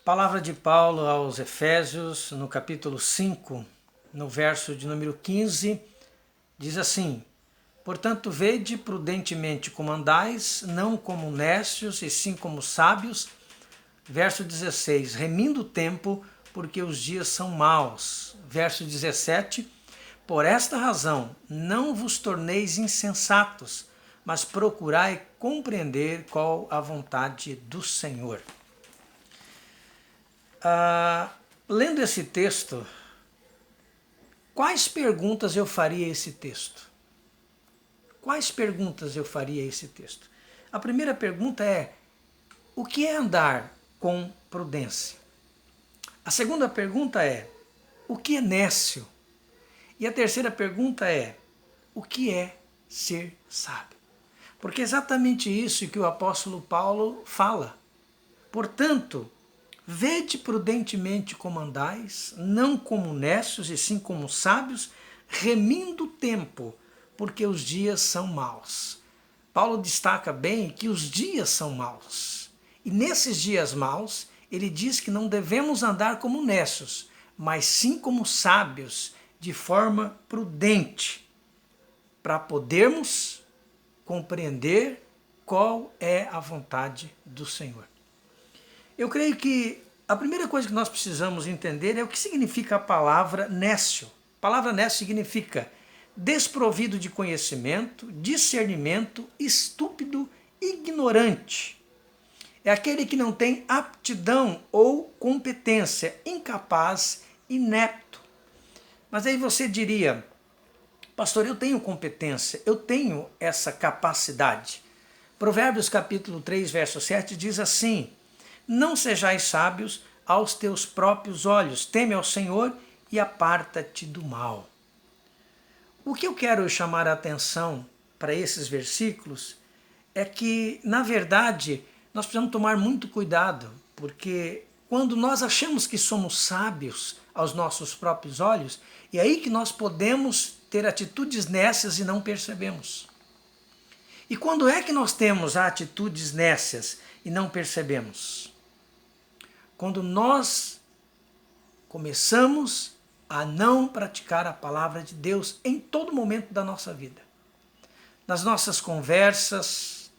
Palavra de Paulo aos Efésios, no capítulo 5, no verso de número 15, diz assim: Portanto, vede prudentemente como andais, não como necios, e sim como sábios. Verso 16, remindo o tempo, porque os dias são maus. Verso 17, por esta razão, não vos torneis insensatos, mas procurai compreender qual a vontade do Senhor. Lendo esse texto, quais perguntas eu faria a esse texto? Quais perguntas eu faria a esse texto? A primeira pergunta é: o que é andar com prudência? A segunda pergunta é: o que é nécio? E a terceira pergunta é: o que é ser sábio? Porque é exatamente isso que o apóstolo Paulo fala. Portanto, vede prudentemente como andais, não como necios, e sim como sábios, remindo o tempo, porque os dias são maus. Paulo destaca bem que os dias são maus. E nesses dias maus, ele diz que não devemos andar como necios, mas sim como sábios, de forma prudente, para podermos compreender qual é a vontade do Senhor. Eu creio que a primeira coisa que nós precisamos entender é o que significa a palavra nécio. A palavra nécio significa desprovido de conhecimento, discernimento, estúpido, ignorante. É aquele que não tem aptidão ou competência, incapaz, inepto. Mas aí você diria: pastor, eu tenho competência, eu tenho essa capacidade. Provérbios capítulo 3, verso 7 diz assim: não sejais sábios aos teus próprios olhos, teme ao Senhor e aparta-te do mal. O que eu quero chamar a atenção para esses versículos é que, na verdade, nós precisamos tomar muito cuidado, porque quando nós achamos que somos sábios aos nossos próprios olhos, é aí que nós podemos ter atitudes nécias e não percebemos. E quando é que nós temos atitudes nécias e não percebemos? Quando nós começamos a não praticar a palavra de Deus em todo momento da nossa vida. Nas nossas conversas,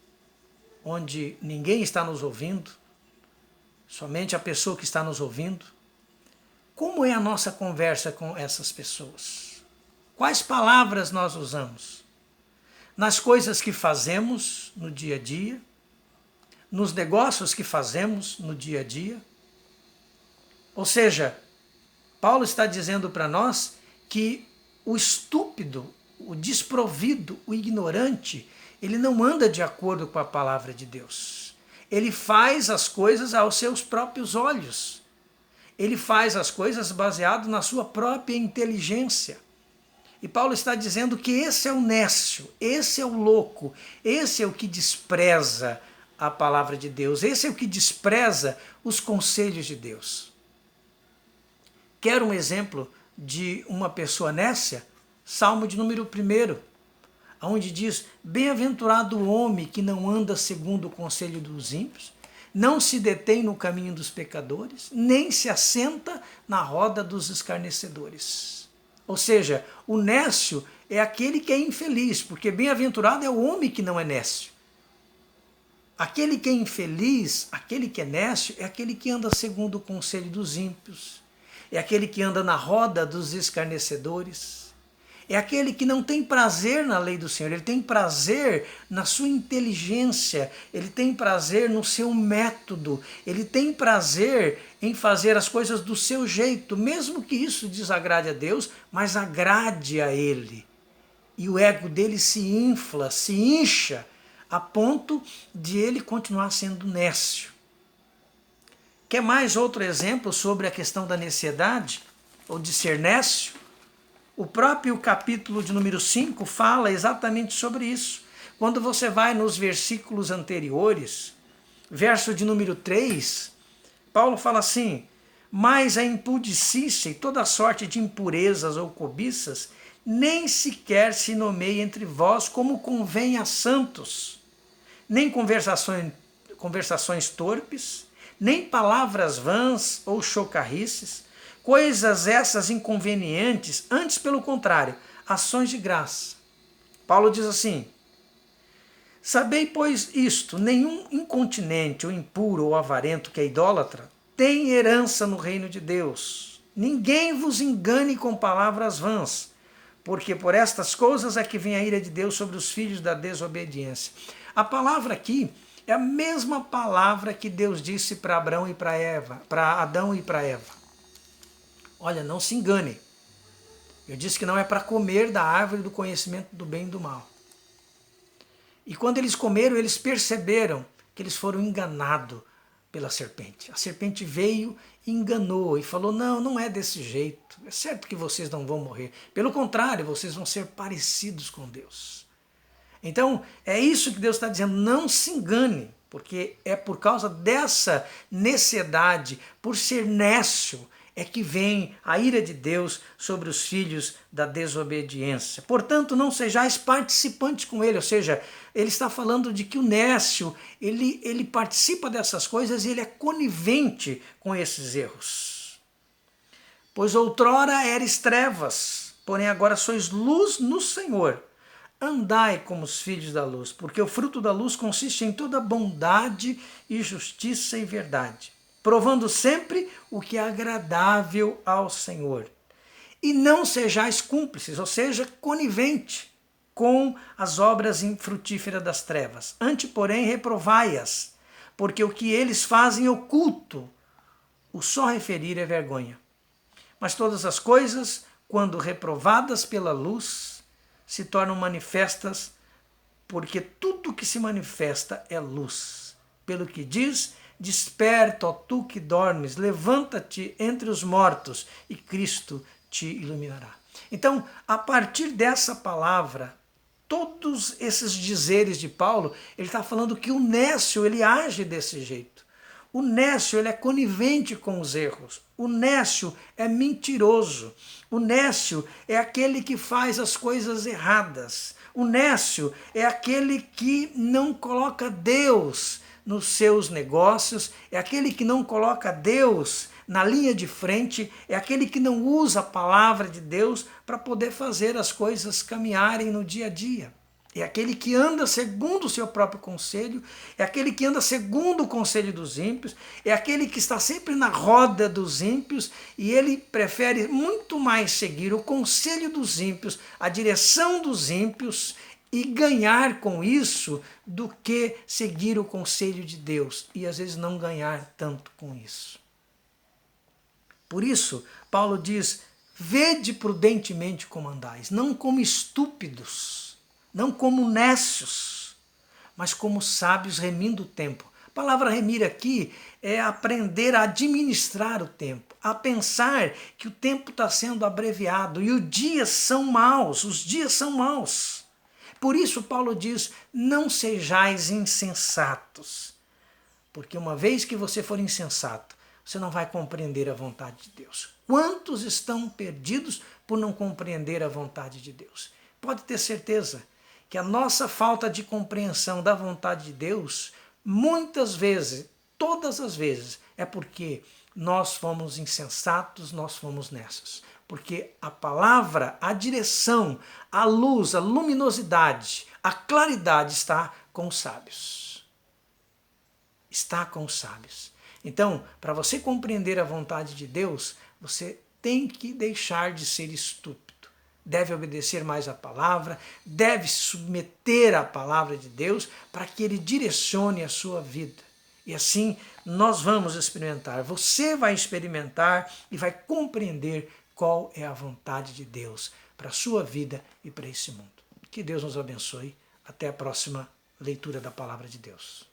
onde ninguém está nos ouvindo, somente a pessoa que está nos ouvindo. Como é a nossa conversa com essas pessoas? Quais palavras nós usamos? Nas coisas que fazemos no dia a dia, nos negócios que fazemos no dia a dia. Ou seja, Paulo está dizendo para nós que o estúpido, o desprovido, o ignorante, ele não anda de acordo com a palavra de Deus. Ele faz as coisas aos seus próprios olhos. Ele faz as coisas baseado na sua própria inteligência. E Paulo está dizendo que esse é o nécio, esse é o louco, esse é o que despreza a palavra de Deus, esse é o que despreza os conselhos de Deus. Quer um exemplo de uma pessoa nécia? Salmo de número 1, onde diz: bem-aventurado o homem que não anda segundo o conselho dos ímpios, não se detém no caminho dos pecadores, nem se assenta na roda dos escarnecedores. Ou seja, o nécio é aquele que é infeliz, porque bem-aventurado é o homem que não é nécio. Aquele que é infeliz, aquele que é nécio, é aquele que anda segundo o conselho dos ímpios. É aquele que anda na roda dos escarnecedores. É aquele que não tem prazer na lei do Senhor, ele tem prazer na sua inteligência, ele tem prazer no seu método, ele tem prazer em fazer as coisas do seu jeito, mesmo que isso desagrade a Deus, mas agrade a ele. E o ego dele se infla, se incha, a ponto de ele continuar sendo nécio. Quer mais outro exemplo sobre a questão da neciedade, ou de ser nécio? O próprio capítulo de número 5 fala exatamente sobre isso. Quando você vai nos versículos anteriores, verso de número 3, Paulo fala assim: mas a impudicícia e toda sorte de impurezas ou cobiças nem sequer se nomeia entre vós como convém a santos, nem conversações torpes, nem palavras vãs ou chocarrices, coisas essas inconvenientes, antes pelo contrário, ações de graça. Paulo diz assim: sabei, pois, isto, nenhum incontinente ou impuro ou avarento que é idólatra tem herança no reino de Deus. Ninguém vos engane com palavras vãs, porque por estas coisas é que vem a ira de Deus sobre os filhos da desobediência. A palavra aqui é a mesma palavra que Deus disse para Abraão e para Eva, para Adão e para Eva. Olha, não se engane. Eu disse que não é para comer da árvore do conhecimento do bem e do mal. E quando eles comeram, eles perceberam que eles foram enganados pela serpente. A serpente veio e enganou e falou: não, não é desse jeito. É certo que vocês não vão morrer. Pelo contrário, vocês vão ser parecidos com Deus. Então, é isso que Deus está dizendo. Não se engane, porque é por causa dessa necessidade, por ser nécio, é que vem a ira de Deus sobre os filhos da desobediência. Portanto, não sejais participantes com ele, ou seja, ele está falando de que o nécio, ele participa dessas coisas e ele é conivente com esses erros. Pois outrora eres trevas, porém agora sois luz no Senhor. Andai como os filhos da luz, porque o fruto da luz consiste em toda bondade e justiça e verdade, provando sempre o que é agradável ao Senhor. E não sejais cúmplices, ou seja, conivente com as obras infrutíferas das trevas. Antes, porém, reprovai-as, porque o que eles fazem oculto, o só referir é vergonha. Mas todas as coisas, quando reprovadas pela luz, se tornam manifestas, porque tudo que se manifesta é luz. Pelo que diz: desperta, ó tu que dormes, levanta-te entre os mortos e Cristo te iluminará. Então, a partir dessa palavra, todos esses dizeres de Paulo, ele está falando que o nécio, ele age desse jeito. O nécio, ele é conivente com os erros. O nécio é mentiroso. O nécio é aquele que faz as coisas erradas. O nécio é aquele que não coloca Deus nos seus negócios, é aquele que não coloca Deus na linha de frente, é aquele que não usa a palavra de Deus para poder fazer as coisas caminharem no dia a dia. É aquele que anda segundo o seu próprio conselho, é aquele que anda segundo o conselho dos ímpios, é aquele que está sempre na roda dos ímpios e ele prefere muito mais seguir o conselho dos ímpios, a direção dos ímpios e ganhar com isso do que seguir o conselho de Deus e às vezes não ganhar tanto com isso. Por isso, Paulo diz: vede prudentemente como andais, não como estúpidos, não como nécios, mas como sábios, remindo o tempo. A palavra remir aqui é aprender a administrar o tempo, a pensar que o tempo está sendo abreviado e os dias são maus, Por isso Paulo diz: não sejais insensatos, porque uma vez que você for insensato, você não vai compreender a vontade de Deus. Quantos estão perdidos por não compreender a vontade de Deus? Pode ter certeza que a nossa falta de compreensão da vontade de Deus, muitas vezes, todas as vezes, é porque nós fomos insensatos, nós fomos nécios. Porque a palavra, a direção, a luz, a luminosidade, a claridade está com os sábios. Está com os sábios. Então, para você compreender a vontade de Deus, você tem que deixar de ser estúpido. Deve obedecer mais à palavra, deve se submeter à palavra de Deus para que ele direcione a sua vida. E assim nós vamos experimentar, você vai experimentar e vai compreender qual é a vontade de Deus para a sua vida e para esse mundo. Que Deus nos abençoe. Até a próxima leitura da palavra de Deus.